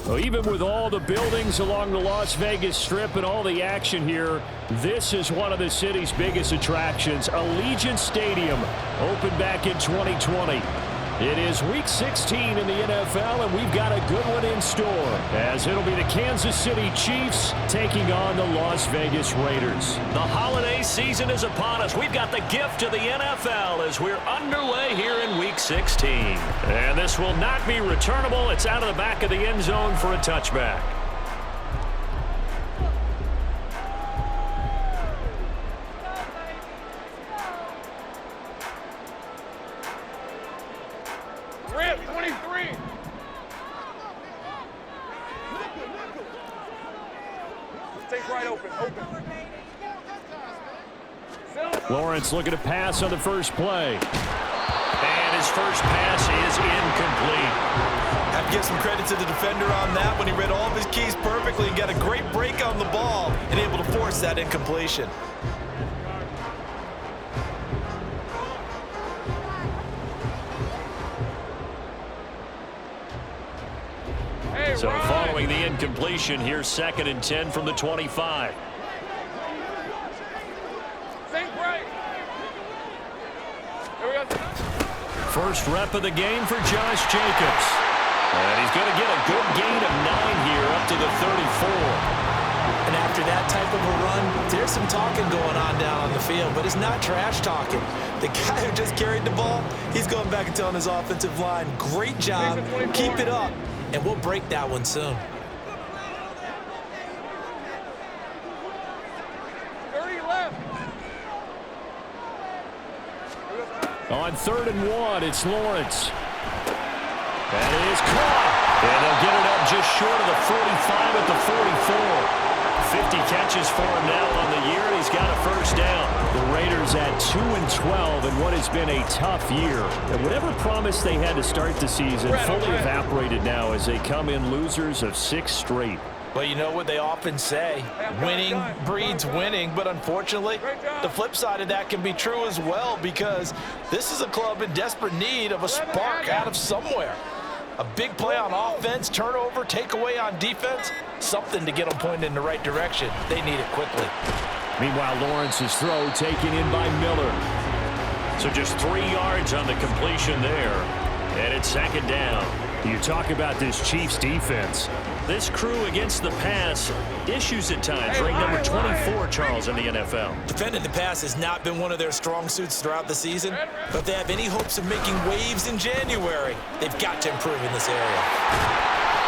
Well, even with all the buildings along the Las Vegas Strip and all the action here, this is one of the city's biggest attractions. Allegiant Stadium opened back in 2020. It is Week 16 in the NFL, and we've got a good one in store, as it'll be the Kansas City Chiefs taking on the Las Vegas Raiders. The holiday season is upon us. We've got the gift of the NFL as we're underway here in Week 16. And this will not be returnable. It's out of the back of the end zone for a touchback. Lawrence looking to pass on the first play. And his first pass is incomplete. I have to give some credit to the defender on that when he read all of his keys perfectly and got a great break on the ball and able to force that incompletion. So following the incompletion, here's 2nd and 10 from the 25. First rep of the game for Josh Jacobs. And he's going to get a good gain of 9 here up to the 34. And after that type of a run, there's some talking going on down on the field, but it's not trash talking. The guy who just carried the ball, he's going back and telling his offensive line, great job, keep it up, and we'll break that one soon. On 3rd and 1, it's Lawrence. That is caught. And they'll get it up just short of the 45 at the 44. 50 catches for him now on the year, and he's got a first down. The Raiders at 2-12 in what has been a tough year. And whatever promise they had to start the season fully evaporated now as they come in losers of 6 straight. Well, you know what they often say, winning breeds winning, but unfortunately, the flip side of that can be true as well, because this is a club in desperate need of a spark out of somewhere. A big play on offense, turnover, takeaway on defense, something to get them pointed in the right direction. They need it quickly. Meanwhile, Lawrence's throw taken in by Miller. So just 3 yards on the completion there, and it's 2nd down. You talk about this Chiefs defense. This crew against the pass, issues at times, ranked number 24, Charles, in the NFL. Defending the pass has not been one of their strong suits throughout the season, but if they have any hopes of making waves in January, they've got to improve in this area.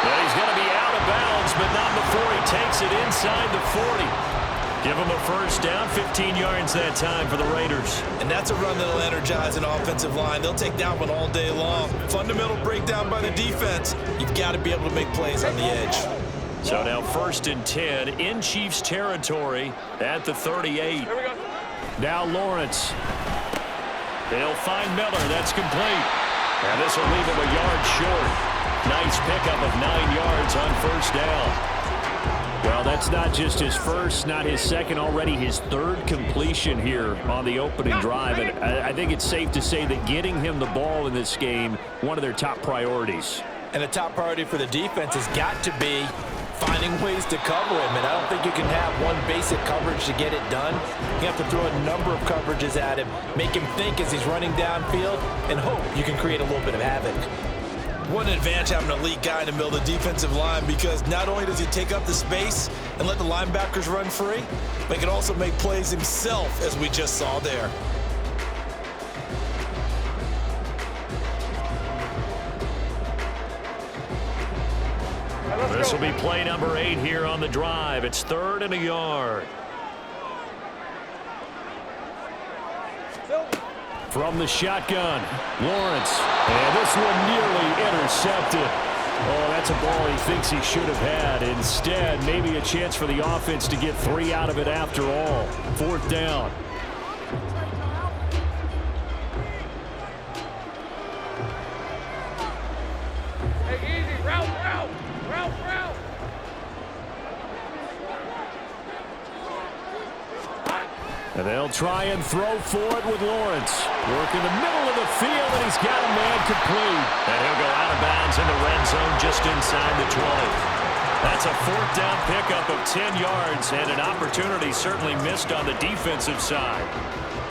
Well, he's going to be out of bounds, but not before he takes it inside the 40. Give him a first down, 15 yards that time for the Raiders. And that's a run that'll energize an offensive line. They'll take that one all day long. Fundamental breakdown by the defense. You've got to be able to make plays on the edge. So now 1st and 10 in Chiefs territory at the 38. Now Lawrence. They'll find Miller. That's complete. And this will leave him a yard short. Nice pickup of 9 yards on first down. Well, that's not just his first, not his second, already his 3rd completion here on the opening drive. And I think it's safe to say that getting him the ball in this game, one of their top priorities. And a top priority for the defense has got to be finding ways to cover him. And I don't think you can have one basic coverage to get it done. You have to throw a number of coverages at him, make him think as he's running downfield, and hope you can create a little bit of havoc. What an advantage having an elite guy in the middle of the defensive line, because not only does he take up the space and let the linebackers run free, but he can also make plays himself, as we just saw there. This will be play number 8 here on the drive. It's 3rd and a yard. From the shotgun, Lawrence. And this one nearly intercepted. Oh, that's a ball he thinks he should have had. Instead, maybe a chance for the offense to get 3 out of it after all. 4th down. Hey, easy. Route. And they'll try and throw for it with Lawrence. Work in the middle of the field, and he's got a man complete. And he'll go out of bounds in the red zone just inside the 20. That's a fourth down pickup of 10 yards, and an opportunity certainly missed on the defensive side.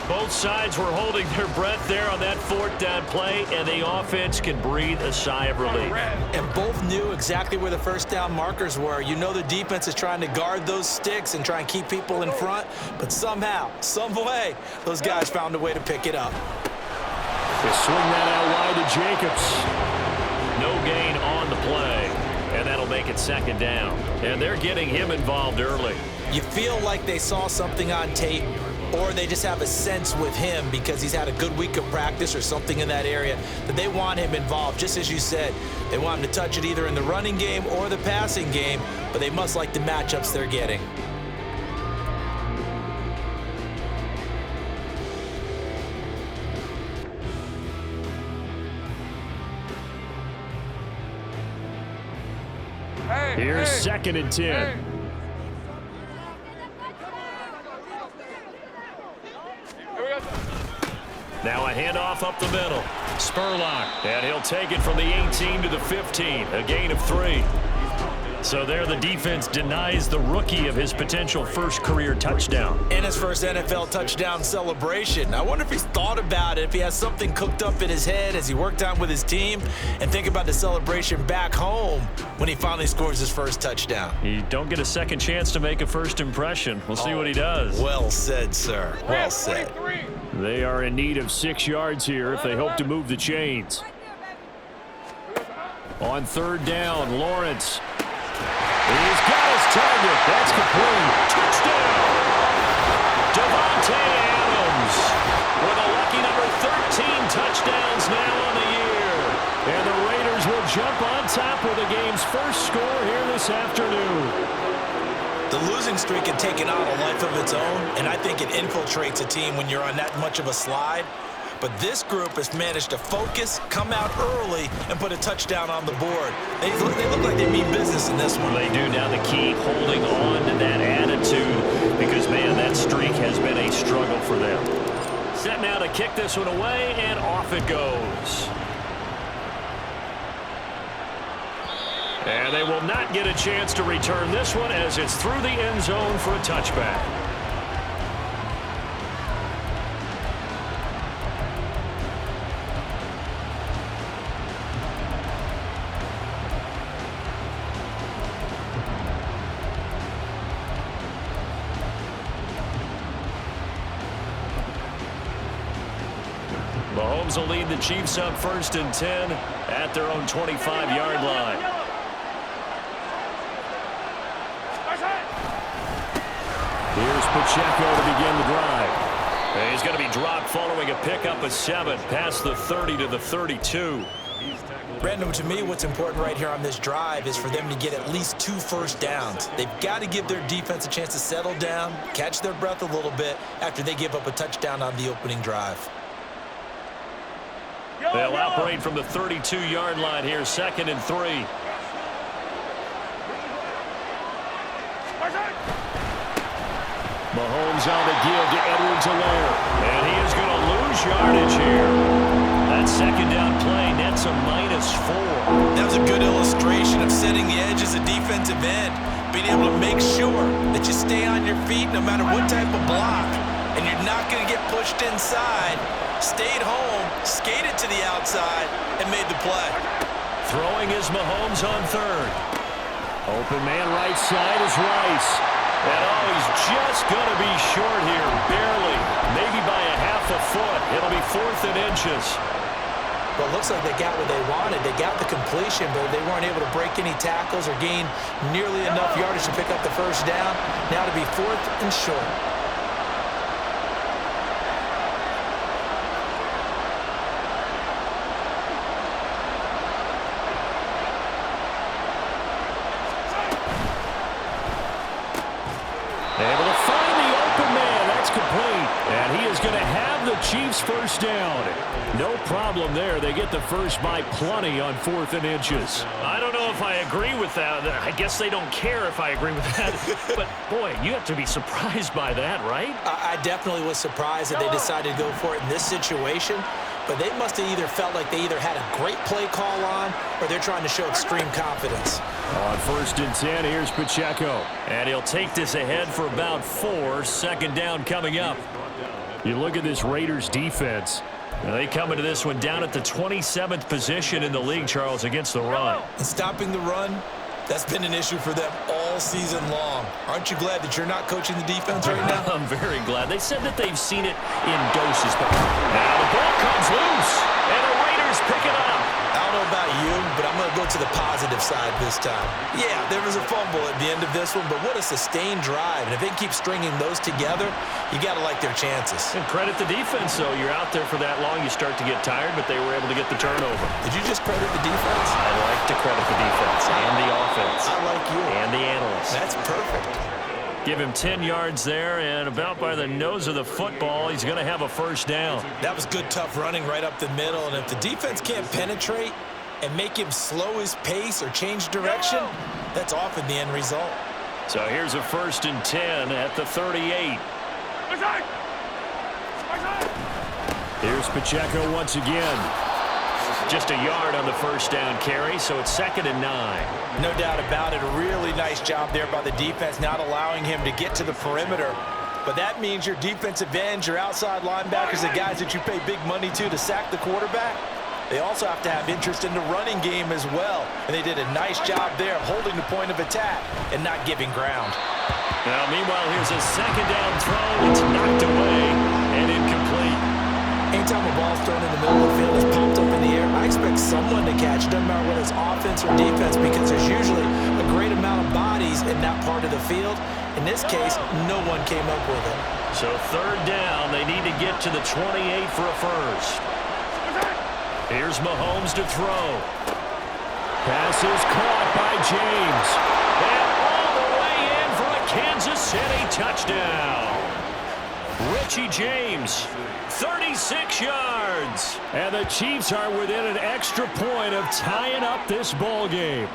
Both sides were holding their breath there on that fourth down play, and the offense can breathe a sigh of relief. And both knew exactly where the first down markers were. You know the defense is trying to guard those sticks and try and keep people in front, but somehow, some way, those guys found a way to pick it up. They swing that out wide to Jacobs. No gain on the play, and that'll make it second down. And they're getting him involved early. You feel like they saw something on tape, or they just have a sense with him because he's had a good week of practice or something in that area that they want him involved. Just as you said, they want him to touch it either in the running game or the passing game, but they must like the matchups they're getting. Here's second and 10. Now a handoff up the middle. Spurlock, and he'll take it from the 18 to the 15, a gain of 3. So there the defense denies the rookie of his potential first career touchdown. And his first NFL touchdown celebration. I wonder if he's thought about it, if he has something cooked up in his head as he worked on with his team, and think about the celebration back home when he finally scores his first touchdown. You don't get a second chance to make a first impression. We'll see what he does. Well said, sir. Well said. They are in need of 6 yards here if they hope to move the chains. On third down, Lawrence. He's got his target. That's complete. Touchdown! Devontae Adams with a lucky number 13 touchdowns now on the year. And the Raiders will jump on top with the game's first score here this afternoon. The losing streak had taken on a life of its own, and I think it infiltrates a team when you're on that much of a slide. But this group has managed to focus, come out early, and put a touchdown on the board. They look like they mean business in this one. They do. Now the key, holding on to that attitude, because, man, that streak has been a struggle for them. Set now to kick this one away, and off it goes. And they will not get a chance to return this one as it's through the end zone for a touchback. Mahomes will lead the Chiefs up 1st and 10 at their own 25-yard line. Here's Pacheco to begin the drive. And he's going to be dropped following a pickup of 7 past the 30 to the 32. Brandon, to me, what's important right here on this drive is for them to get at least 2 first downs. They've got to give their defense a chance to settle down, catch their breath a little bit after they give up a touchdown on the opening drive. They'll operate from the 32-yard line here, 2nd and 3. Mahomes on the give to Edwards-Helaire. And he is going to lose yardage here. That second down play nets a -4. That was a good illustration of setting the edge as a defensive end, being able to make sure that you stay on your feet no matter what type of block, and you're not going to get pushed inside. Stayed home, skated to the outside, and made the play. Throwing is Mahomes on 3rd. Open man right side is Rice. And oh, he's just going to be short here, barely, maybe by a half a foot. It'll be 4th and inches. Well, it looks like they got what they wanted. They got the completion, but they weren't able to break any tackles or gain nearly enough yardage to pick up the first down. Now to be 4th and short. Able to find the open man. That's complete. And he is going to have the Chiefs first down. No problem there. They get the first by plenty on 4th and inches. I don't know if I agree with that. I guess they don't care if I agree with that. But, boy, you have to be surprised by that, right? I definitely was surprised that they decided to go for it in this situation. But they must have either felt like they either had a great play call on or they're trying to show extreme confidence. On 1st and 10, here's Pacheco. And he'll take this ahead for about 4. 2nd down coming up. You look at this Raiders defense. They come into this one down at the 27th position in the league, Charles, against the run. And stopping the run, that's been an issue for them all season long. Aren't you glad that you're not coaching the defense right now? I'm very glad. They said that they've seen it in doses. But now the ball comes loose, and the Raiders pick it up. I don't know about you, but I'm going to go to the positive side this time. Yeah, there was a fumble at the end of this one, but what a sustained drive. And if they keep stringing those together, you got to like their chances. And credit the defense, though. You're out there for that long, you start to get tired, but they were able to get the turnover. Did you just credit the defense? I like to credit the defense and the offense. I like you. And the analysts. That's perfect. Give him 10 yards there, and about by the nose of the football, he's going to have a first down. That was good, tough running right up the middle, and if the defense can't penetrate and make him slow his pace or change direction, that's often the end result. So here's a 1st and 10 at the 38. Here's Pacheco once again. Just a yard on the first down carry, so it's 2nd and 9. No doubt about it. A really nice job there by the defense, not allowing him to get to the perimeter. But that means your defensive ends, your outside linebackers, the guys that you pay big money to sack the quarterback, they also have to have interest in the running game as well. And they did a nice job there of holding the point of attack and not giving ground. Now, meanwhile, here's a 2nd down throw. It's knocked away and incomplete. Anytime a ball's thrown in the middle of the field, it's popped up in the air, I expect someone to catch it. Doesn't matter whether it's offense or defense, because there's usually a great amount of bodies in that part of the field. In this case, no one came up with it. So 3rd down, they need to get to the 28 for a first. Here's Mahomes to throw. Pass is caught by James. And all the way in for a Kansas City touchdown. Richie James, 36 yards. And the Chiefs are within an extra point of tying up this ball game.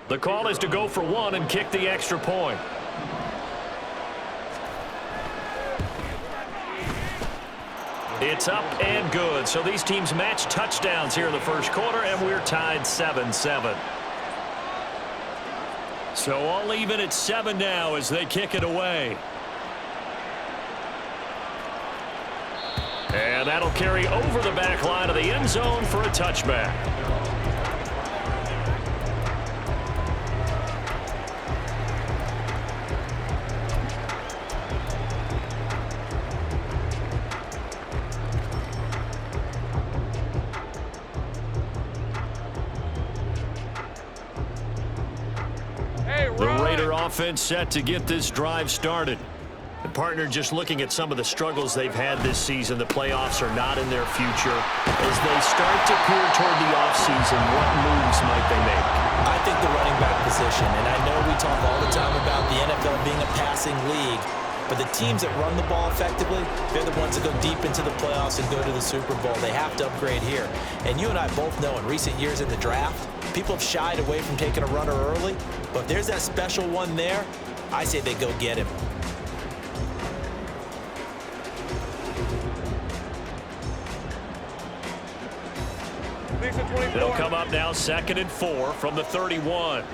The call is to go for 1 and kick the extra point. It's up and good. So these teams match touchdowns here in the first quarter, and we're tied 7-7. So all even at 7 now as they kick it away. And that'll carry over the back line of the end zone for a touchback. The Raider offense set to get this drive started. And partner, just looking at some of the struggles they've had this season, the playoffs are not in their future. As they start to peer toward the offseason, what moves might they make? I think the running back position, and I know we talk all the time about the NFL being a passing league, but the teams that run the ball effectively, they're the ones that go deep into the playoffs and go to the Super Bowl. They have to upgrade here. And you and I both know in recent years in the draft, people have shied away from taking a runner early, but if there's that special one there, I say they go get him. They'll come up now 2nd and 4 from the 31.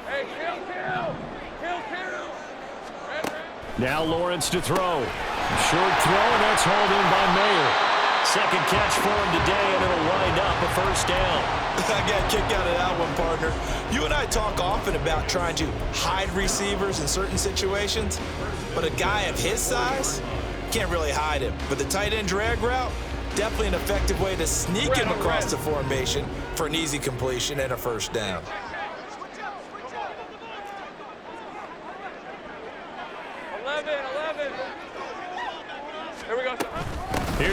Hey, kill. Now Lawrence to throw. Short throw, and that's hauled in by Mayer. 2nd catch for him today, and it'll wind up a first down. I got a kick out of that one, partner. You and I talk often about trying to hide receivers in certain situations, but a guy of his size, can't really hide him. But the tight end drag route, definitely an effective way to sneak him across the formation for an easy completion and a first down.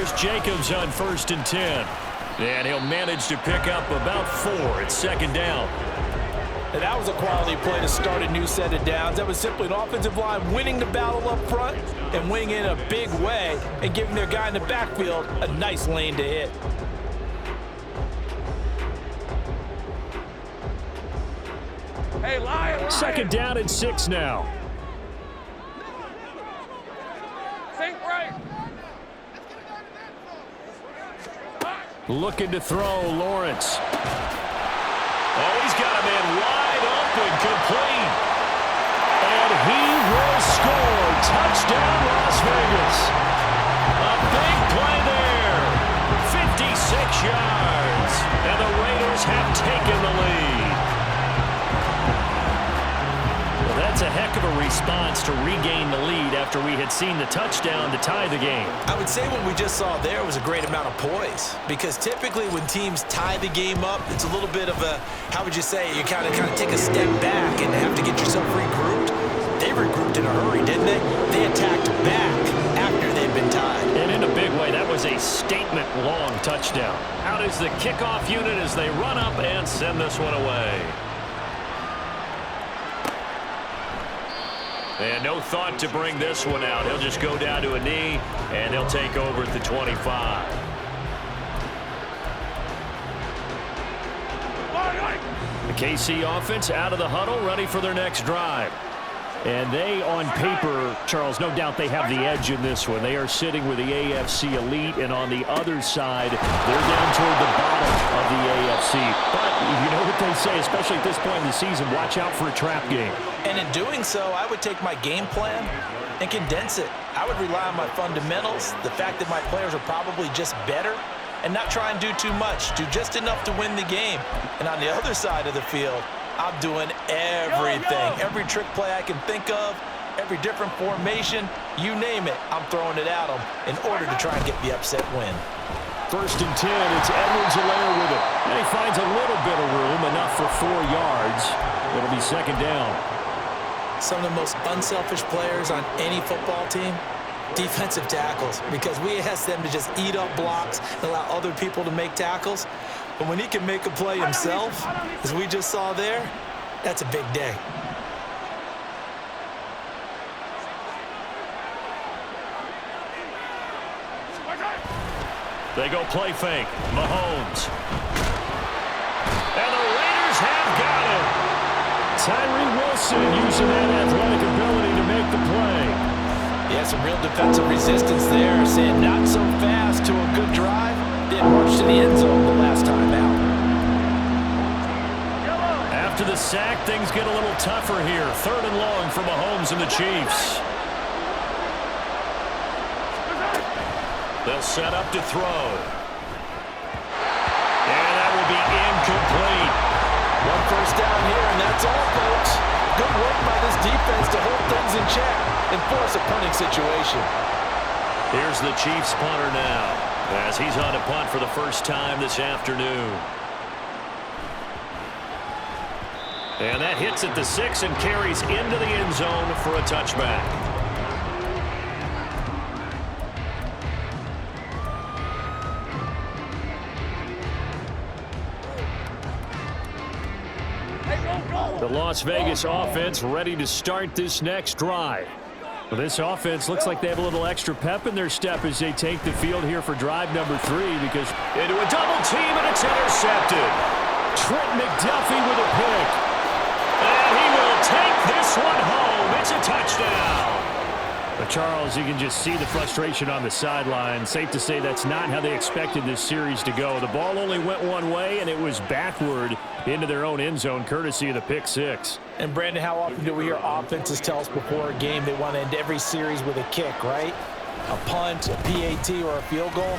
Here's Jacobs on 1st and 10. And he'll manage to pick up about 4. It's 2nd down. And that was a quality play to start a new set of downs. That was simply an offensive line winning the battle up front and winning in a big way and giving their guy in the backfield a nice lane to hit. Hey, Lion. 2nd down and 6 now. Think right. Looking to throw, Lawrence. Oh, he's got a man wide open, complete. And he will score. Touchdown, Las Vegas. A big play there. 56 yards. And the Raiders have taken the lead. Well, that's a heck of a response to regain the lead after we had seen the touchdown to tie the game. I would say what we just saw there was a great amount of poise, because typically when teams tie the game up, it's a little bit of a, how would you say, you kind of take a step back and have to get yourself regrouped. They regrouped in a hurry, didn't they? They attacked back after they'd been tied. And in a big way, that was a statement-long touchdown. Out is the kickoff unit as they run up and send this one away. And no thought to bring this one out. He'll just go down to a knee, and he'll take over at the 25. The KC offense out of the huddle, ready for their next drive. And they, on paper, Charles, no doubt they have the edge in this one. They are sitting with the AFC elite, and on the other side, they're down toward the bottom of the AFC. But you know what they say, especially at this point in the season, watch out for a trap game. And in doing so, I would take my game plan and condense it. I would rely on my fundamentals, the fact that my players are probably just better, and not try and do too much, do just enough to win the game. And on the other side of the field, I'm doing everything. Every trick play I can think of, every different formation, you name it, I'm throwing it at them in order to try and get the upset win. 1st and 10, it's Edwards-Helaire with it. And he finds a little bit of room, enough for 4 yards. It'll be 2nd down. Some of the most unselfish players on any football team, defensive tackles, because we ask them to just eat up blocks and allow other people to make tackles. But when he can make a play himself, as we just saw there, that's a big day. They go play fake. Mahomes. And the Raiders have got him. Tyree Wilson using that athletic ability to make the play. Yeah, some real defensive resistance there, saying not so fast to a good drive. Didn't march to the end zone the last time out. After the sack, things get a little tougher here. 3rd and long for Mahomes and the Chiefs. They'll set up to throw. And that will be incomplete. 1 first down here, and that's all, folks. Good work by this defense to hold things in check and force a punting situation. Here's the Chiefs punter now, as he's on a punt for the first time this afternoon. And that hits at the 6 and carries into the end zone for a touchback. The Las Vegas offense ready to start this next drive. Well, this offense looks like they have a little extra pep in their step as they take the field here for drive number 3, because into a double team and it's intercepted. Trent McDuffie with a pick. And he will take this one home. It's a touchdown. But Charles, you can just see the frustration on the sideline. Safe to say that's not how they expected this series to go. The ball only went one way, and it was backward into their own end zone, courtesy of the pick 6. And, Brandon, how often do we hear offenses tell us before a game they want to end every series with a kick, right? A punt, a PAT, or a field goal.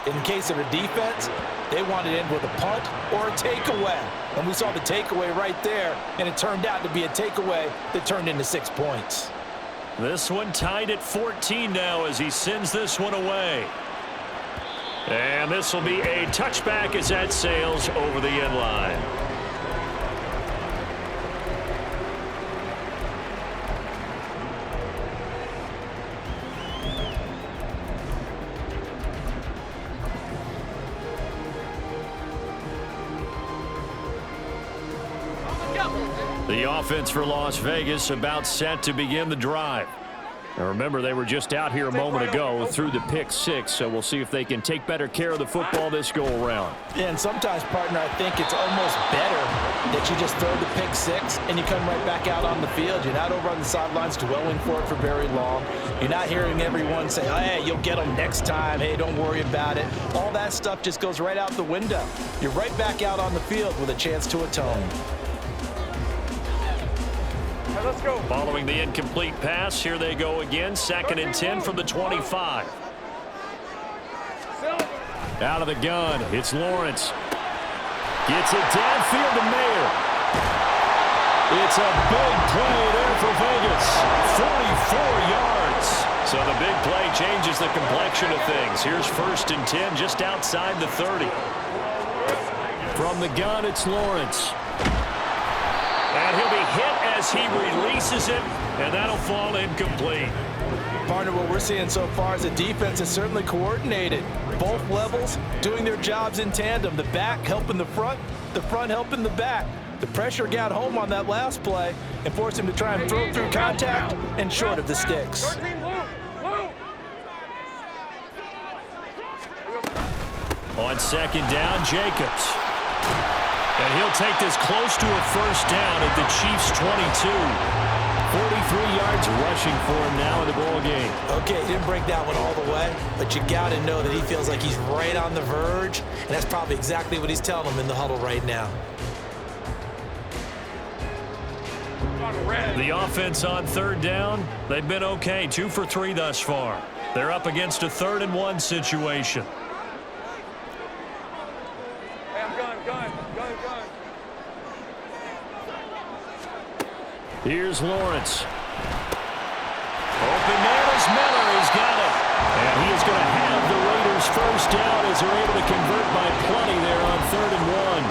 In case of a defense, they want to end with a punt or a takeaway. And we saw the takeaway right there, and it turned out to be a takeaway that turned into 6 points. This one tied at 14 now as he sends this one away. And this will be a touchback as that sails over the end line. The offense for Las Vegas about set to begin the drive. Now remember, they were just out here a moment ago through the pick six, so we'll see if they can take better care of the football this go-around. Yeah, and sometimes, partner, I think it's almost better that you just throw the pick six and you come right back out on the field. You're not over on the sidelines dwelling for it for very long. You're not hearing everyone say, oh, hey, you'll get them next time. Hey, don't worry about it. All that stuff just goes right out the window. You're right back out on the field with a chance to atone. Let's go. Following the incomplete pass, here they go again. 2nd and 10 from the 25. Out of the gun, it's Lawrence. Gets it downfield to Mayer. It's a big play there for Vegas. 44 yards. So the big play changes the complexion of things. Here's 1st and 10 just outside the 30. From the gun, it's Lawrence. And he'll be hit as he releases it, and that'll fall incomplete. Partner, what we're seeing so far is the defense is certainly coordinated. Both levels doing their jobs in tandem. The back helping the front helping the back. The pressure got home on that last play and forced him to try and throw through contact and short of the sticks. On 2nd down, Jacobs. And he'll take this close to a 1st down at the Chiefs' 22. 43 yards rushing for him now in the ball game. Okay, he didn't break that one all the way, but you got to know that he feels like he's right on the verge, and that's probably exactly what he's telling them in the huddle right now. The offense on 3rd down, they've been okay, 2 for 3 thus far. They're up against a 3rd and 1 situation. Hey, I'm gun. Here's Lawrence. Open man is Miller. He's got it. And he is going to have the Raiders 1st down as they're able to convert by plenty there on 3rd and 1.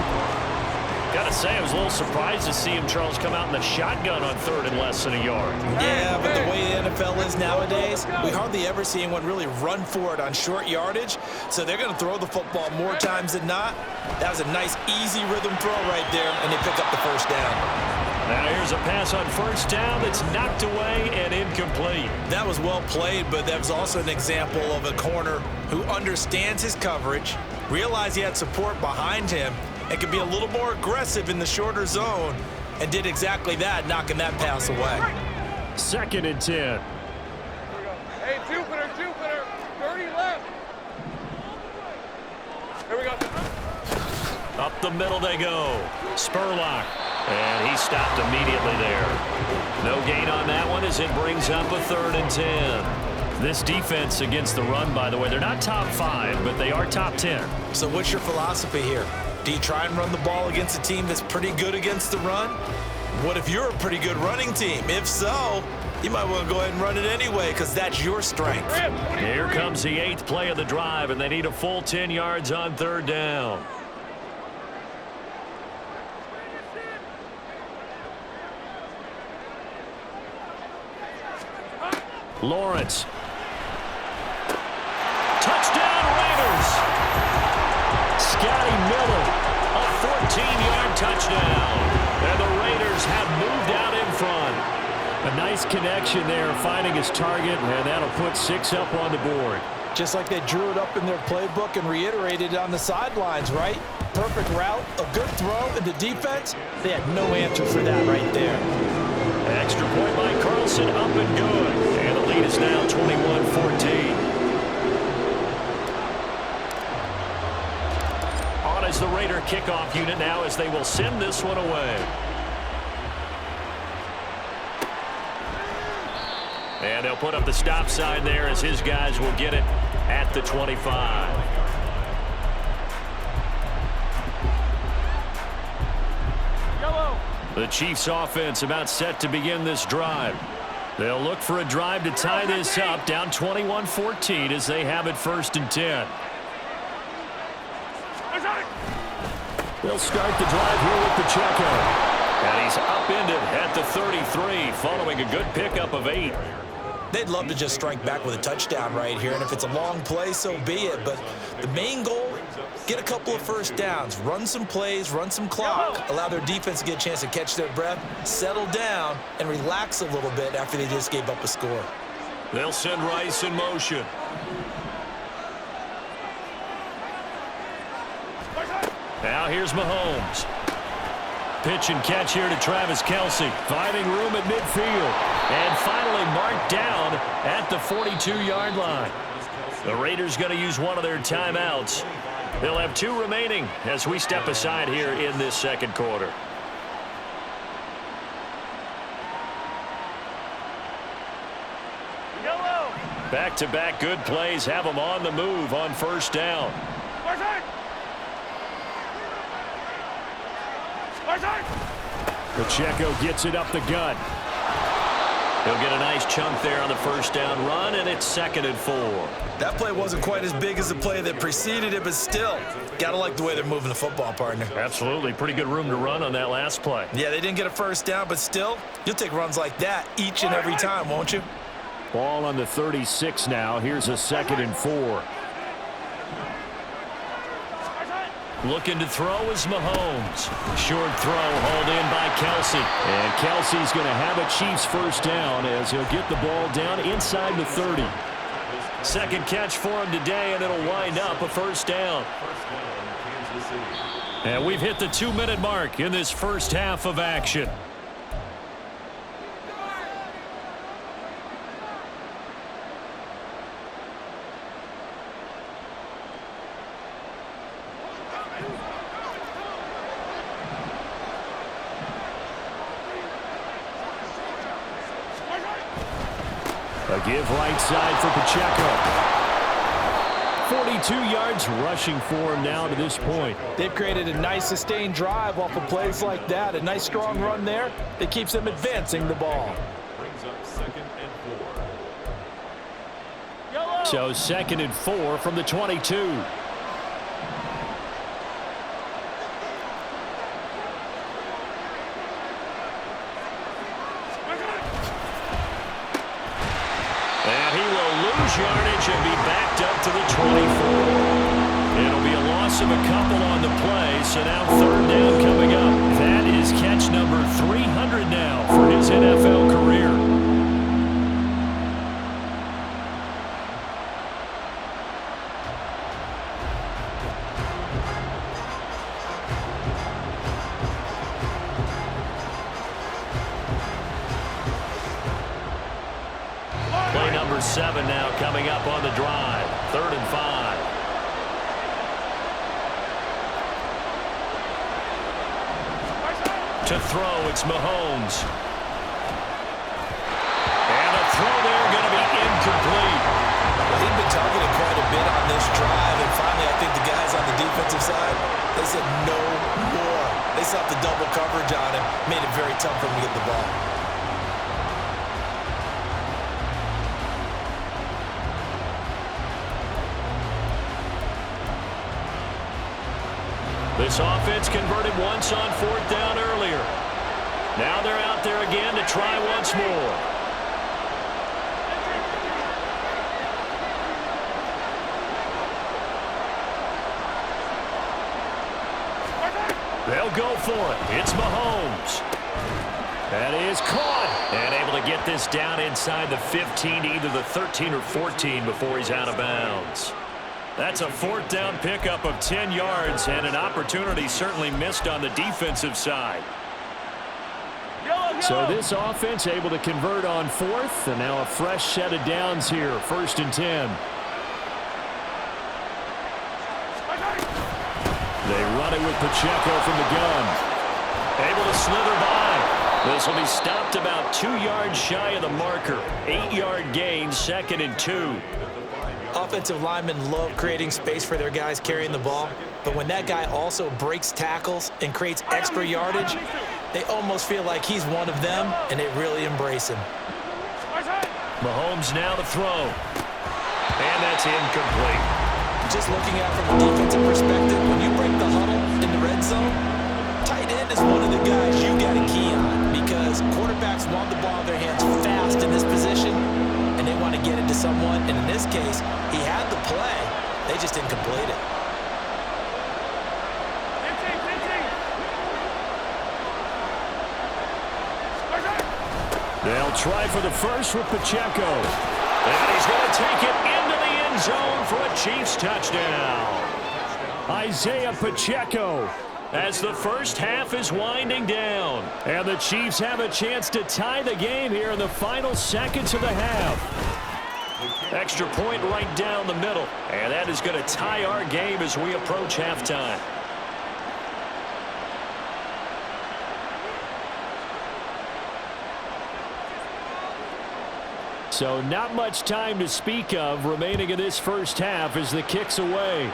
Got to say, I was a little surprised to see him, Charles, come out in the shotgun on 3rd and less than a yard. Yeah, but the way the NFL is nowadays, we hardly ever see anyone really run for it on short yardage. So they're going to throw the football more times than not. That was a nice, easy rhythm throw right there, and they pick up the 1st down. Now here's a pass on 1st down that's knocked away and incomplete. That was well played, but that was also an example of a corner who understands his coverage, realized he had support behind him, and could be a little more aggressive in the shorter zone, and did exactly that, knocking that pass away. 2nd and 10. Hey, Jupiter, 30 left. Here we go. Up the middle they go. Spurlock. And he stopped immediately there. No gain on that one as it brings up a 3rd and 10. This defense against the run, by the way, they're not top 5, but they are top 10. So what's your philosophy here? Do you try and run the ball against a team that's pretty good against the run? What if you're a pretty good running team? If so, you might want to go ahead and run it anyway because that's your strength. Here comes the 8th play of the drive, and they need a full 10 yards on 3rd down. Lawrence. Touchdown, Raiders. Scotty Miller. A 14-yard touchdown. And the Raiders have moved out in front. A nice connection there, finding his target, and that'll put 6 up on the board. Just like they drew it up in their playbook and reiterated it on the sidelines, right? Perfect route, a good throw, and the defense, they had no answer for that right there. Extra point by Carlson, up and good. And the lead is now 21-14. On is the Raider kickoff unit now as they will send this one away. And they'll put up the stop sign there as his guys will get it at the 25. The Chiefs offense about set to begin this drive. They'll look for a drive to tie this up, down 21-14 as they have it 1st and 10. They'll start the drive here with the checkout. And he's upended at the 33 following a good pickup of 8. They'd love to just strike back with a touchdown right here, and if it's a long play, so be it. But the main goal Get a couple of first downs, run some plays, run some clock, allow their defense to get a chance to catch their breath, settle down, and relax a little bit after they just gave up a score. They'll send Rice in motion. Now here's Mahomes. Pitch and catch here to Travis Kelce. Finding room at midfield. And finally marked down at the 42-yard line. The Raiders going to use one of their timeouts. They'll have 2 remaining as we step aside here in this second quarter. Back-to-back good plays have them on the move on first down. Pacheco gets it up the gut. He'll get a nice chunk there on the first down run, and it's 2nd and 4. That play wasn't quite as big as the play that preceded it, but still, got to like the way they're moving the football, partner. Absolutely. Pretty good room to run on that last play. Yeah, they didn't get a first down, but still, you'll take runs like that each and every time, won't you? Ball on the 36 now. Here's a 2nd and 4. Looking to throw is Mahomes. Short throw hauled in by Kelce. And Kelce's going to have a Chiefs first down as he'll get the ball down inside the 30. Second catch for him today, and it'll wind up a first down. And we've hit the 2-minute mark in this first half of action. A give right side for Pacheco. 42 yards rushing for him now to this point. They've created a nice sustained drive off of plays like that. A nice strong run there that keeps them advancing the ball. So 2nd and 4 from the 22. Yardage and be backed up to the 24. It'll be a loss of a couple on the play, so now 3rd down coming up. That is catch number 300 now for his NFL career. Play number 7 now coming up on the drive. 3rd and 5. To throw, it's Mahomes. And a throw there going to be incomplete. Well, he'd been targeted quite a bit on this drive, and finally I think the guys on the defensive side, they said no more. They saw the double coverage on him, made it very tough for him to get the ball. This offense converted once on 4th down earlier. Now they're out there again to try once more. They'll go for it. It's Mahomes. That is caught. And able to get this down inside the 15, either the 13 or 14 before he's out of bounds. That's a 4th down pickup of 10 yards and an opportunity certainly missed on the defensive side. So this offense able to convert on 4th, and now a fresh set of downs here. 1st and 10. They run it with Pacheco from the gun. Able to slither by. This will be stopped about 2 yards shy of the marker. 8-yard gain, 2nd and 2. Offensive linemen love creating space for their guys carrying the ball, but when that guy also breaks tackles and creates extra yardage, they almost feel like he's one of them, and they really embrace him. Mahomes now to throw. And that's incomplete. Just looking at it from a defensive perspective, when you break the huddle in the red zone, tight end is one of the guys you got to key on, because quarterbacks want the ball in their hands fast in this position, and they want to get it to someone, and in this case, he had the play. They just didn't complete it. They'll try for the first with Pacheco. And he's going to take it into the end zone for a Chiefs touchdown. Isaiah Pacheco, as the first half is winding down. And the Chiefs have a chance to tie the game here in the final seconds of the half. Extra point right down the middle. And that is going to tie our game as we approach halftime. So not much time to speak of remaining in this first half as the kick's away.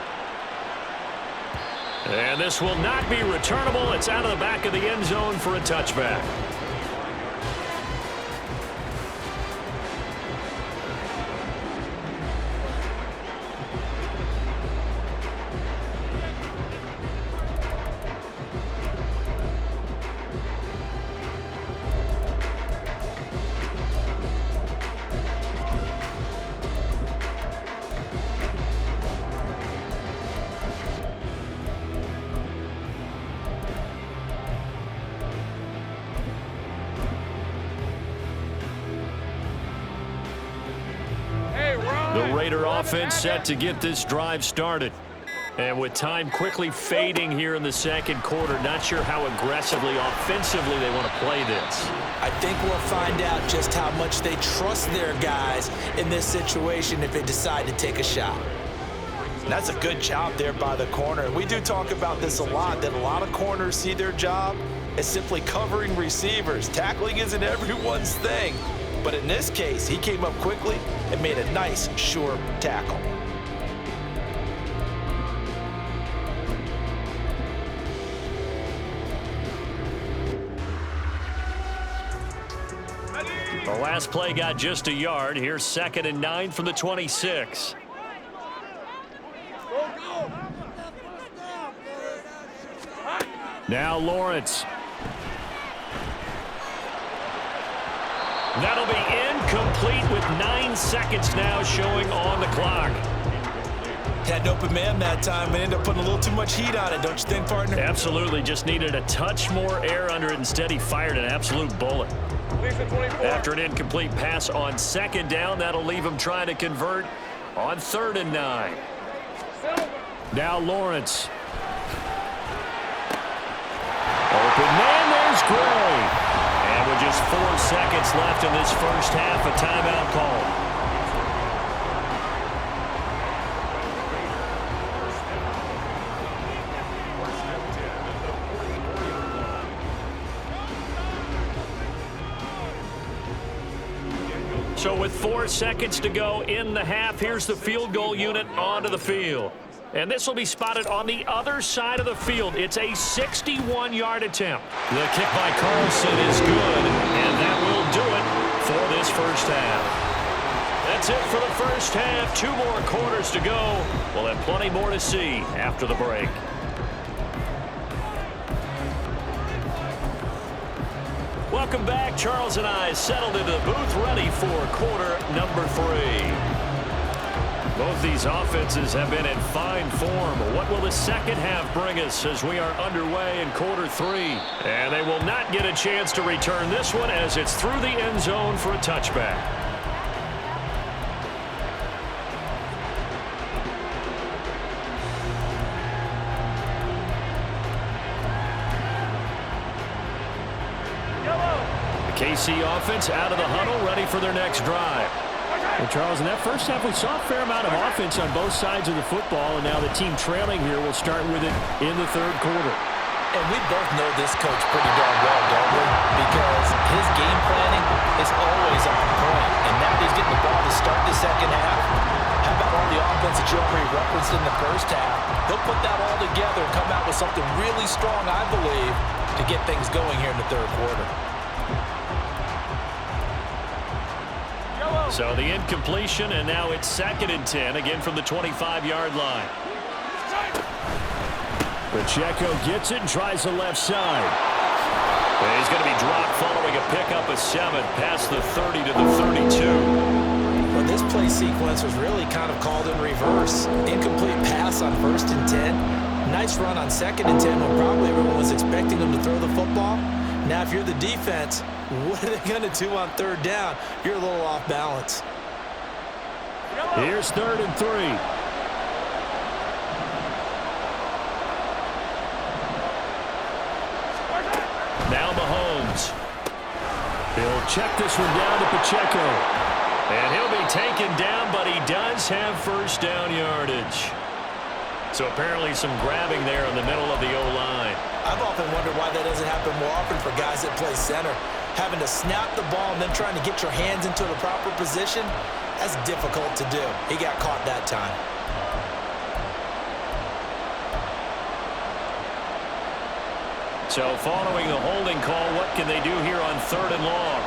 And this will not be returnable. It's out of the back of the end zone for a touchback. The Raider offense set to get this drive started. And with time quickly fading here in the second quarter, not sure how aggressively, offensively they want to play this. I think we'll find out just how much they trust their guys in this situation if they decide to take a shot. And that's a good job there by the corner. We do talk about this a lot, that a lot of corners see their job as simply covering receivers. Tackling isn't everyone's thing. But in this case, he came up quickly and made a nice, sure tackle. The last play got just a yard. Here's 2nd and 9 from the 26. Now Lawrence. That'll be incomplete with 9 seconds now showing on the clock. Had an open man that time and ended up putting a little too much heat on it, don't you think, partner? Absolutely. Just needed a touch more air under it. Instead, he fired an absolute bullet. After an incomplete pass on 2nd down, that'll leave him trying to convert on 3rd and 9. Now Lawrence. Open man, there's Gray. And with just 4 seconds left in this first half, a timeout call. So with 4 seconds to go in the half, here's the field goal unit onto the field. And this will be spotted on the other side of the field. It's a 61-yard attempt. The kick by Carlson is good, and that will do it for this first half. That's it for the first half. 2 more quarters to go. We'll have plenty more to see after the break. Welcome back. Charles and I settled into the booth, ready for quarter number 3. Both these offenses have been in fine form. What will the second half bring us as we are underway in quarter 3? And they will not get a chance to return this one as it's through the end zone for a touchback. The KC offense out of the huddle, ready for their next drive. Well, Charles, in that first half, we saw a fair amount of offense on both sides of the football, and now the team trailing here will start with it in the 3rd quarter. And we both know this coach pretty darn well, don't we? Because his game planning is always on point. And now he's getting the ball to start the second half. How about all the offense that you already referenced in the first half? He'll put that all together and come out with something really strong, I believe, to get things going here in the 3rd quarter. So the incompletion, and now it's 2nd and 10, again from the 25-yard line. Pacheco gets it and tries the left side. And he's going to be dropped following a pickup of 7 past the 30 to the 32. Well, this play sequence was really kind of called in reverse. Incomplete pass on 1st and 10. Nice run on 2nd and 10 when probably everyone was expecting him to throw the football. Now, if you're the defense, what are they going to do on third down? You're a little off balance. Here's 3rd and 3. Now Mahomes. He'll check this one down to Pacheco. And he'll be taken down, but he does have first down yardage. So apparently some grabbing there in the middle of the O-line. I've often wondered why that doesn't happen more often for guys that play center. Having to snap the ball and then trying to get your hands into the proper position, that's difficult to do. He got caught that time. So following the holding call, what can they do here on 3rd and long?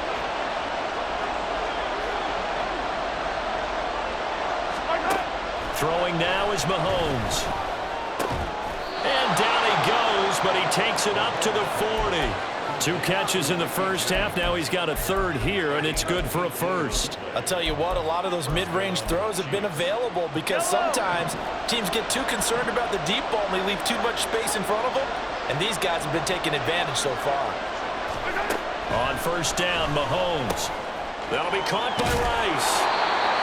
Throwing now is Mahomes. And down he goes, but he takes it up to the 40. 2 catches in the first half. Now he's got a 3rd here, and it's good for a 1st. I'll tell you what, a lot of those mid-range throws have been available because sometimes teams get too concerned about the deep ball and they leave too much space in front of them. And these guys have been taking advantage so far. On 1st down, Mahomes. That'll be caught by Rice.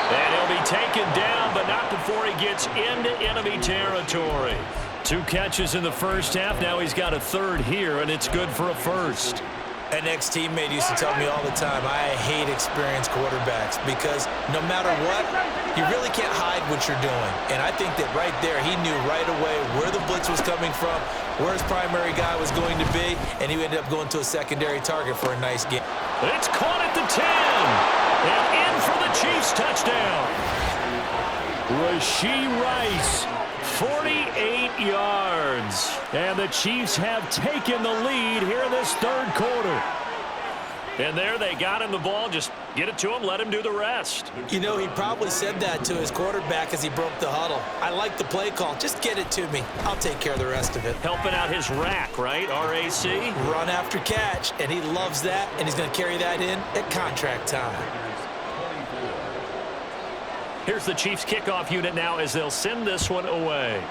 And he'll be taken down, but not before he gets into enemy territory. 2 catches in the first half. Now he's got a 3rd here, and it's good for a 1st. An ex-teammate used to tell me all the time, I hate experienced quarterbacks because no matter what, you really can't hide what you're doing. And I think that right there, he knew right away where the blitz was coming from, where his primary guy was going to be, and he ended up going to a secondary target for a nice game. It's caught at the 10. And in for the Chiefs touchdown. Rashee Rice, 48 yards. And the Chiefs have taken the lead here in this 3rd quarter. And there they got him the ball. Just get it to him, let him do the rest. You know, he probably said that to his quarterback as he broke the huddle. I like the play call. Just get it to me. I'll take care of the rest of it. Helping out his rack, right? RAC. Run after catch, and he loves that, and he's going to carry that in at contract time. Here's the Chiefs kickoff unit now as they'll send this one away.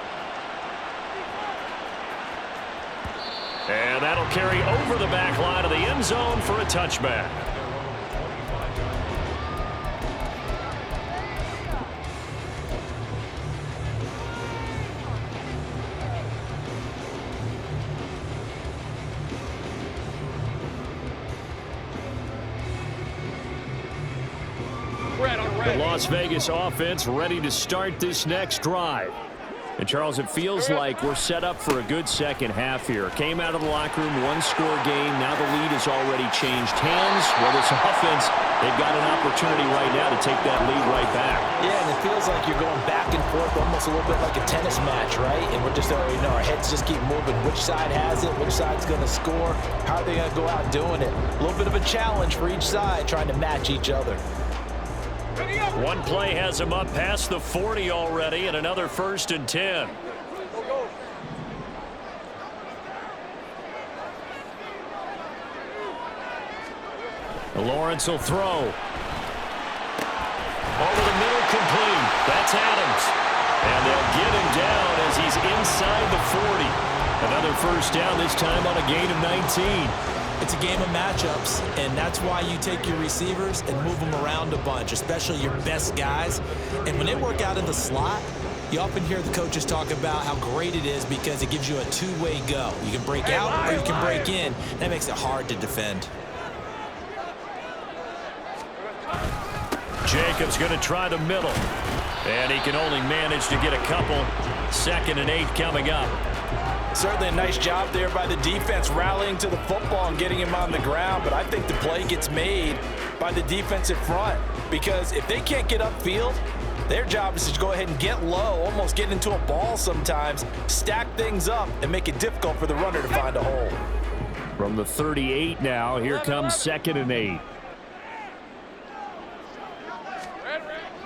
And that'll carry over the back line of the end zone for a touchback. The Las Vegas offense ready to start this next drive. And, Charles, it feels like we're set up for a good second half here. Came out of the locker room, 1-score game. Now the lead has already changed hands. Well, this offense, they've got an opportunity right now to take that lead right back. Yeah, and it feels like you're going back and forth almost a little bit like a tennis match, right? And we're just already know our heads just keep moving. Which side has it? Which side's going to score? How are they going to go out doing it? A little bit of a challenge for each side trying to match each other. One play has him up past the 40 already, and another 1st and 10. Lawrence will throw. Over the middle, complete. That's Adams. And they'll get him down as he's inside the 40. Another 1st down, this time on a gain of 19. It's a game of matchups, and that's why you take your receivers and move them around a bunch, especially your best guys. And when they work out in the slot, you often hear the coaches talk about how great it is because it gives you a two-way go. You can break out or you can break in. That makes it hard to defend. Jacobs going to try the middle. And he can only manage to get a couple. 2nd and 8 coming up. Certainly a nice job there by the defense rallying to the football and getting him on the ground, but I think the play gets made by the defensive front because if they can't get upfield, their job is to go ahead and get low, almost get into a ball sometimes, stack things up, and make it difficult for the runner to find a hole. From the 38 now, here comes 2nd and 8.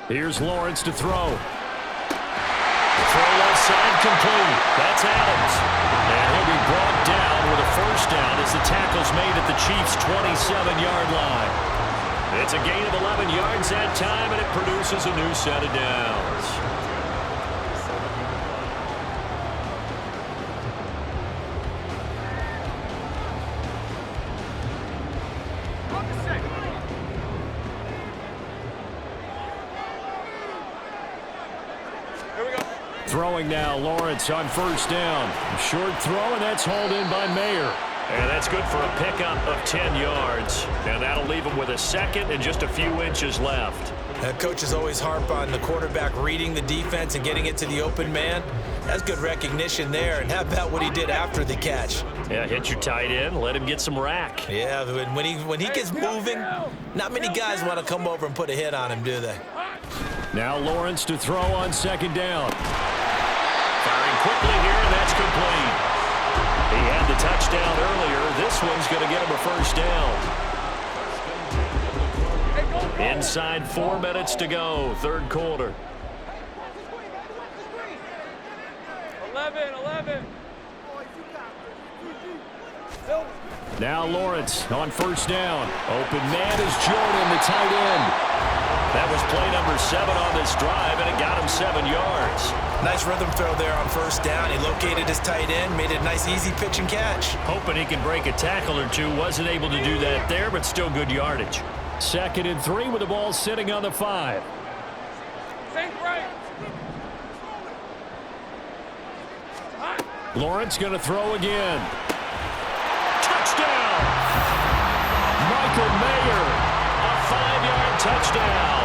Here's Lawrence to throw. Throw left side complete. That's Adams. And he'll be brought down with a 1st down as the tackle's made at the Chiefs' 27-yard line. It's a gain of 11 yards that time, and it produces a new set of downs. throwing now. Lawrence on first down. Short throw, and that's hauled in by Mayer. And that's good for a pickup of 10 yards. And that'll leave him with a second and just a few inches left. Coaches always harp on the quarterback reading the defense and getting it to the open man. That's good recognition there. And how about what he did after the catch? Yeah, hit your tight end, let him get some rack. Yeah, when he gets moving, not many guys want to come over and put a hit on him, do they? Now Lawrence to throw on second down. Firing quickly here, and that's complete. He had the touchdown earlier. This one's going to get him a first down. Inside 4 minutes to go, third quarter. 11. Now Lawrence on first down. Open man is Jordan, the tight end. That was play number 7 on this drive, and it got him 7 yards. Nice rhythm throw there on first down. He located his tight end, made it a nice, easy pitch and catch. Hoping he can break a tackle or two. Wasn't able to do that there, but still good yardage. 2nd and 3 with the ball sitting on the 5. Think right. Lawrence going to throw again. Touchdown! Michael Mayer, a 5-yard touchdown.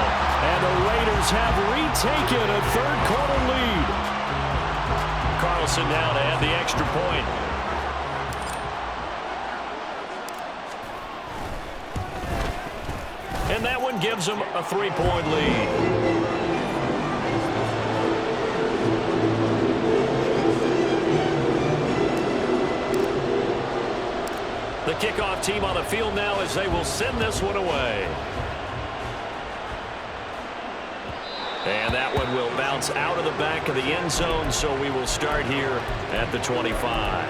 And the Raiders have retaken a third-quarter lead. Carlson now to add the extra point. And that one gives them a 3-point lead. The kickoff team on the field now as they will send this one away. And that one will bounce out of the back of the end zone, so we will start here at the 25.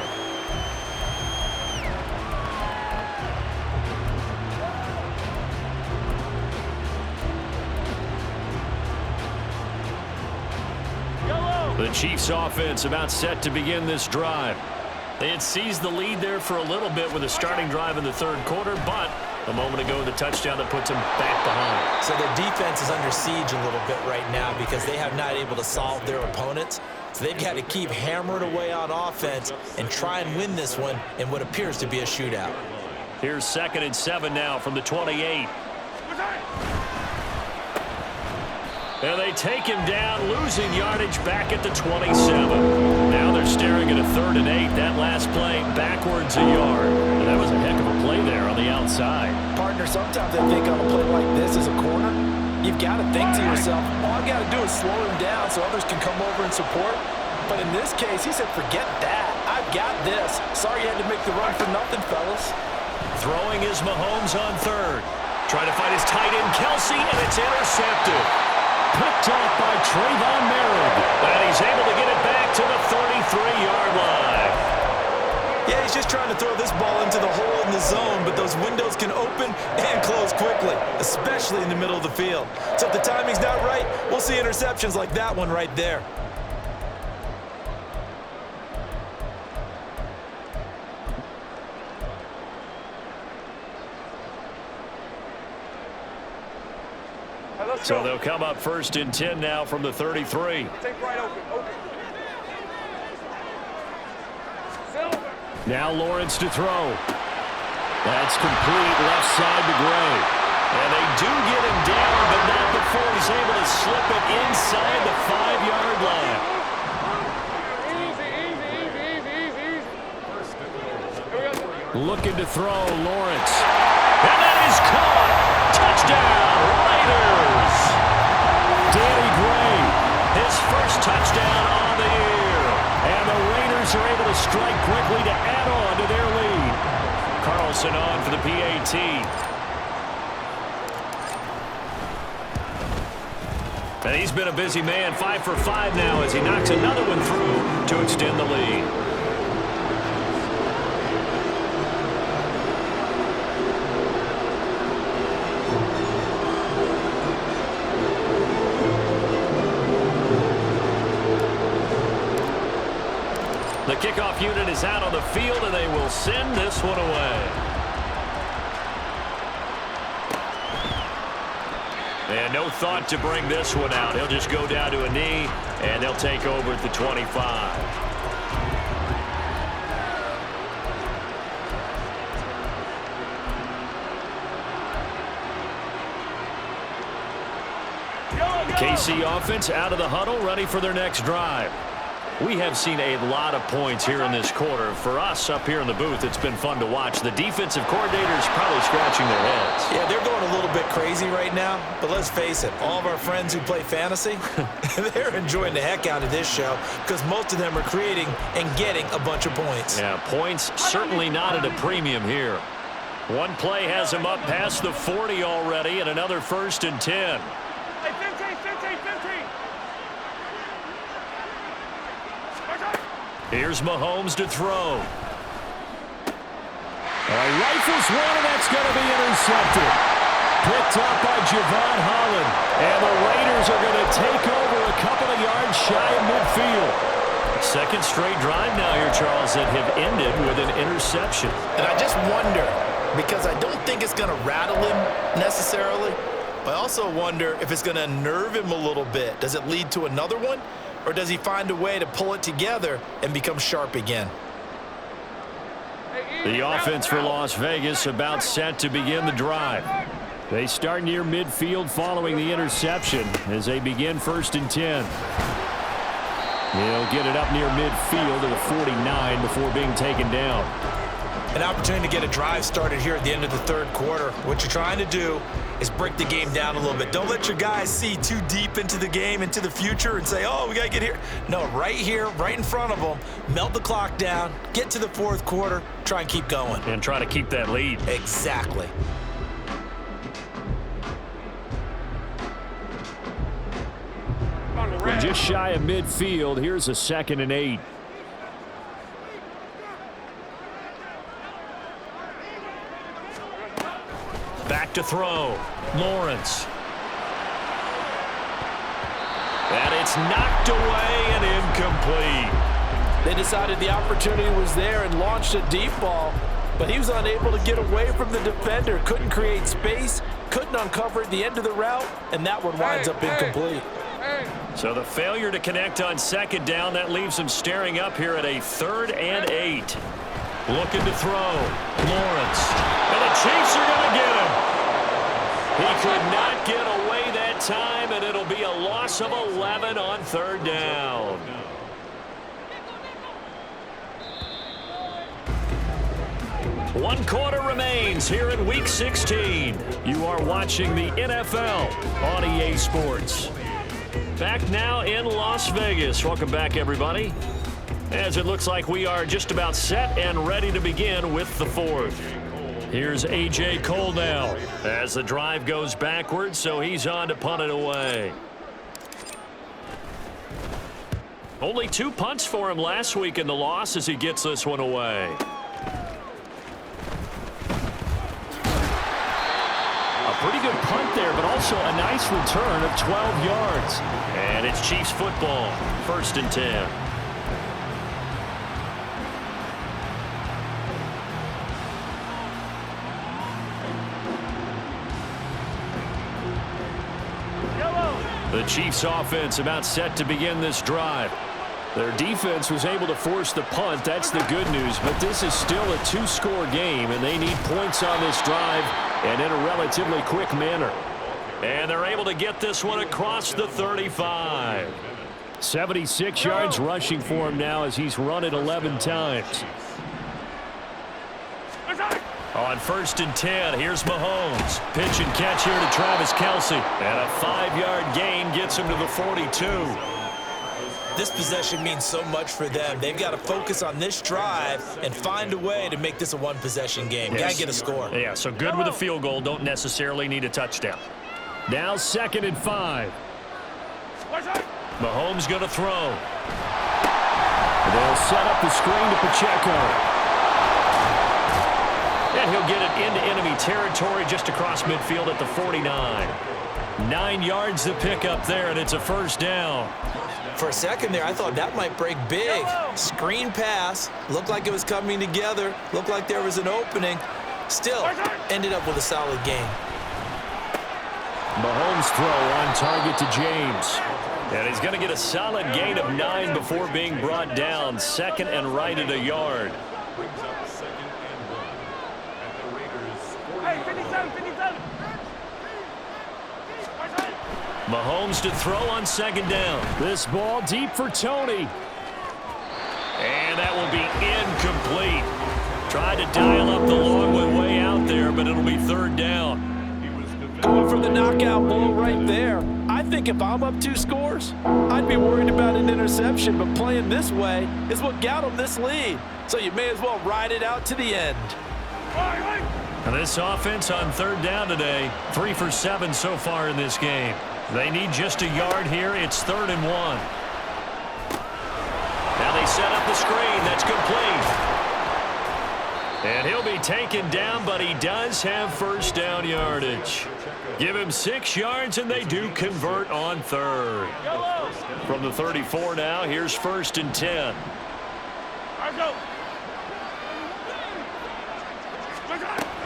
The Chiefs offense about set to begin this drive. They had seized the lead there for a little bit with a starting drive in the third quarter, but a moment ago the touchdown that puts them back behind. So their defense is under siege a little bit right now because they have not able to solve their opponents. So they've got to keep hammering away on offense and try and win this one in what appears to be a shootout. Here's 2nd and 7 now from the 28. And they take him down, losing yardage back at the 27. Now they're staring at a 3rd and 8. That last play backwards a yard. And that was a heck of a play there on the outside. Partner, sometimes I think on a play like this as a corner, you've got to think to yourself, all I've got to do is slow him down so others can come over and support. But in this case, he said, forget that. I've got this. Sorry you had to make the run for nothing, fellas. Throwing is Mahomes on 3rd. Trying to find his tight end, Kelsey, and it's intercepted. Picked off by Trayvon Merritt. And he's able to get it back to the 33-yard line. Yeah, he's just trying to throw this ball into the hole in the zone, but those windows can open and close quickly, especially in the middle of the field. So if the timing's not right, we'll see interceptions like that one right there. So they'll come up 1st and 10 now from the 33. Take right, open. Now Lawrence to throw. That's complete, left side to Gray. And they do get him down, but not before he's able to slip it inside the 5-yard line. Easy. Looking to throw, Lawrence. And that is caught. Touchdown, Raiders. Danny Gray, his first touchdown on the year. And the Raiders are able to strike quickly to add on to their lead. Carlson on for the PAT. And he's been a busy man, 5 for 5 now as he knocks another one through to extend the lead. The kickoff unit is out on the field, and they will send this one away. And no thought to bring this one out. He'll just go down to a knee, and they'll take over at the 25. KC offense out of the huddle, ready for their next drive. We have seen a lot of points here in this quarter. For us up here in the booth, it's been fun to watch. The defensive coordinators probably scratching their heads. Yeah, they're going a little bit crazy right now, but let's face it, all of our friends who play fantasy, they're enjoying the heck out of this show because most of them are creating and getting a bunch of points. Yeah, points certainly not at a premium here. One play has him up past the 40 already, and another 1st and 10. Hey, 15, 15, 15. Here's Mahomes to throw. Rifles one, and that's going to be intercepted. Picked up by Javon Holland. And the Raiders are going to take over a couple of yards shy of midfield. Second straight drive now here, Charles, that have ended with an interception. And I just wonder, because I don't think it's going to rattle him necessarily, but I also wonder if it's going to unnerve him a little bit. Does it lead to another one? Or does he find a way to pull it together and become sharp again? The offense for Las Vegas about set to begin the drive. They start near midfield following the interception as they begin 1st and 10. He'll get it up near midfield to the 49 before being taken down. An opportunity to get a drive started here at the end of the 3rd quarter. What you're trying to do is break the game down a little bit. Don't let your guys see too deep into the game, into the future, and say, oh, we got to get here. No, right here, right in front of them, melt the clock down, get to the 4th quarter, try and keep going. And try to keep that lead. Exactly. From just shy of midfield, here's a 2nd and 8. Back to throw. Lawrence. And it's knocked away and incomplete. They decided the opportunity was there and launched a deep ball, but he was unable to get away from the defender. Couldn't create space, couldn't uncover at the end of the route, and that one winds up incomplete. So the failure to connect on 2nd down, that leaves him staring up here at a 3rd and 8. Looking to throw. Lawrence. And the Chiefs are going to get him. He could not get away that time, and it'll be a loss of 11 on 3rd down. One quarter remains here in Week 16. You are watching the NFL on EA Sports. Back now in Las Vegas. Welcome back, everybody. As it looks like we are just about set and ready to begin with the 4th. Here's A.J. Cole now as the drive goes backwards, so he's on to punt it away. Only 2 punts for him last week in the loss as he gets this one away. A pretty good punt there, but also a nice return of 12 yards. And it's Chiefs football, 1st and 10. The Chiefs offense about set to begin this drive. Their defense was able to force the punt. That's the good news. But this is still a 2-score game, and they need points on this drive and in a relatively quick manner. And they're able to get this one across the 35. 76 yards rushing for him now as he's run it 11 times. On 1st and 10, here's Mahomes. Pitch and catch here to Travis Kelce. And a 5-yard gain gets him to the 42. This possession means so much for them. They've got to focus on this drive and find a way to make this a one-possession game. Got to get a score. Yeah, so good with a field goal. Don't necessarily need a touchdown. Now 2nd and 5. Mahomes going to throw. They'll set up the screen to Pacheco. And he'll get it into enemy territory just across midfield at the 49. 9 yards to pick up there, and it's a 1st down. For a second there, I thought that might break big. Screen pass. Looked like it was coming together. Looked like there was an opening. Still, ended up with a solid game. Mahomes' throw on target to James. And he's going to get a solid gain of 9 before being brought down. Second and right at a yard. Hey, 57, 57. Mahomes to throw on second down. This ball deep for Tony. And that will be incomplete. Tried to dial up the long one way out there, but it'll be third down. Going for the knockout blow right there. I think if I'm up 2 scores, I'd be worried about an interception, but playing this way is what got them this lead. So you may as well ride it out to the end. And this offense on third down today, 3 for 7 so far in this game. They need just a yard here. It's 3rd and 1. Now they set up the screen. That's complete. And he'll be taken down, but he does have first down yardage. Give him 6 yards, and they do convert on third. From the 34 now, here's 1st and 10.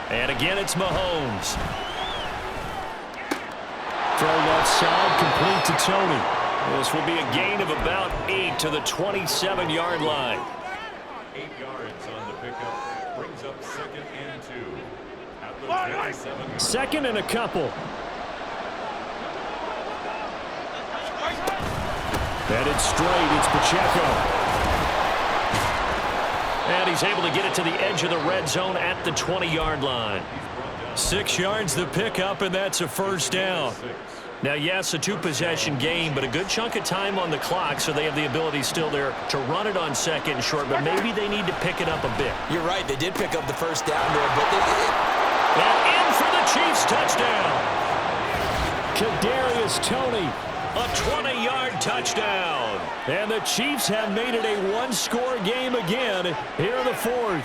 And again, it's Mahomes. Throw left side, complete to Tony. This will be a gain of about 8 to the 27-yard line. 8 yards on the pickup. Brings up 2nd and 2. At the 27-yard. Second and a couple. Headed straight, it's Pacheco. And he's able to get it to the edge of the red zone at the 20-yard line. 6 yards the pickup, and that's a first down. Now, yes, a 2-possession game, but a good chunk of time on the clock, so they have the ability still there to run it on second and short, but maybe they need to pick it up a bit. You're right, they did pick up the first down there, but they... And in for the Chiefs touchdown. Kadarius Toney. A 20-yard touchdown. And the Chiefs have made it a 1-score game again here in the 4th.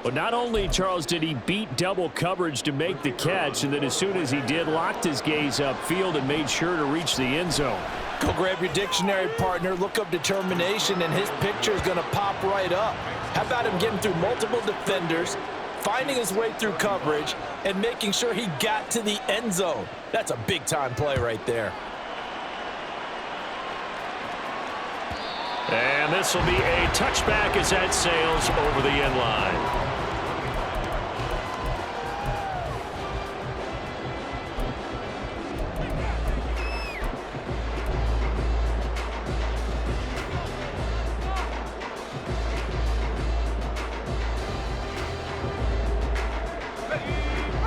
But not only, Charles, did he beat double coverage to make the catch, and then as soon as he did, locked his gaze upfield and made sure to reach the end zone. Go grab your dictionary, partner, look up determination, and his picture is going to pop right up. How about him getting through multiple defenders, finding his way through coverage, and making sure he got to the end zone? That's a big-time play right there. And this will be a touchback as that sails over the end line.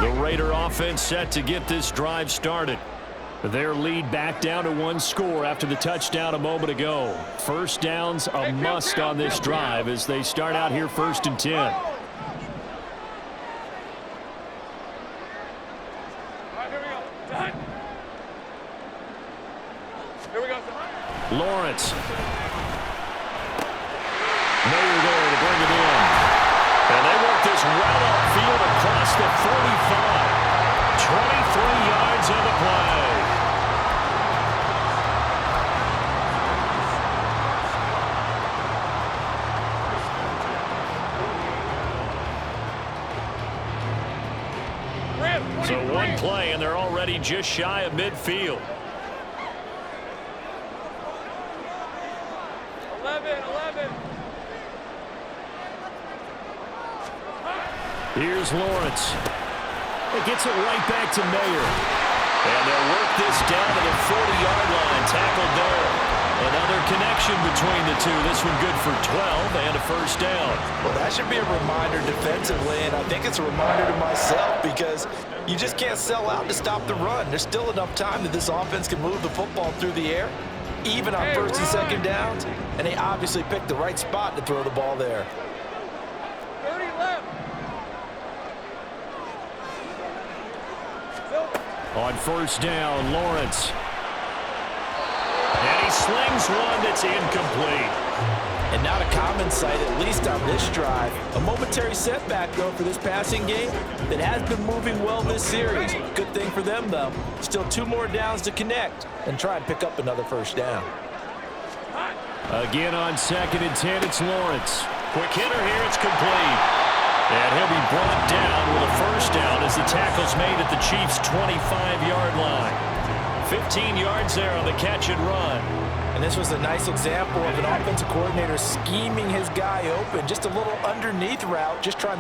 The Raider offense set to get this drive started. Their lead back down to 1 score after the touchdown a moment ago. First down's a must on this drive as they start out here 1st and 10. All right, here we go. Done. Here we go. Lawrence. Mayer there to bring it in. And they work this right upfield across the 45. 23 yards on the play. So 1 play, and they're already just shy of midfield. 11. Here's Lawrence. It gets it right back to Mayer. And they'll work this down to the 40-yard line. Tackled there. Another connection between the two. This one good for 12 and a first down. Well, that should be a reminder defensively, and I think it's a reminder to myself because you just can't sell out to stop the run. There's still enough time that this offense can move the football through the air, even on 1st and 2nd downs, and they obviously picked the right spot to throw the ball there. 30 left. On 1st down, Lawrence. And he slings one that's incomplete. And not a common sight, at least on this drive. A momentary setback, though, for this passing game that has been moving well this series. Good thing for them, though. Still 2 more downs to connect and try and pick up another first down. Again on 2nd and 10, it's Lawrence. Quick hitter here, it's complete. And he'll be brought down with a first down as the tackle's made at the Chiefs' 25-yard line. 15 yards there on the catch and run. And this was a nice example of an offensive coordinator scheming his guy open. Just a little underneath route, just trying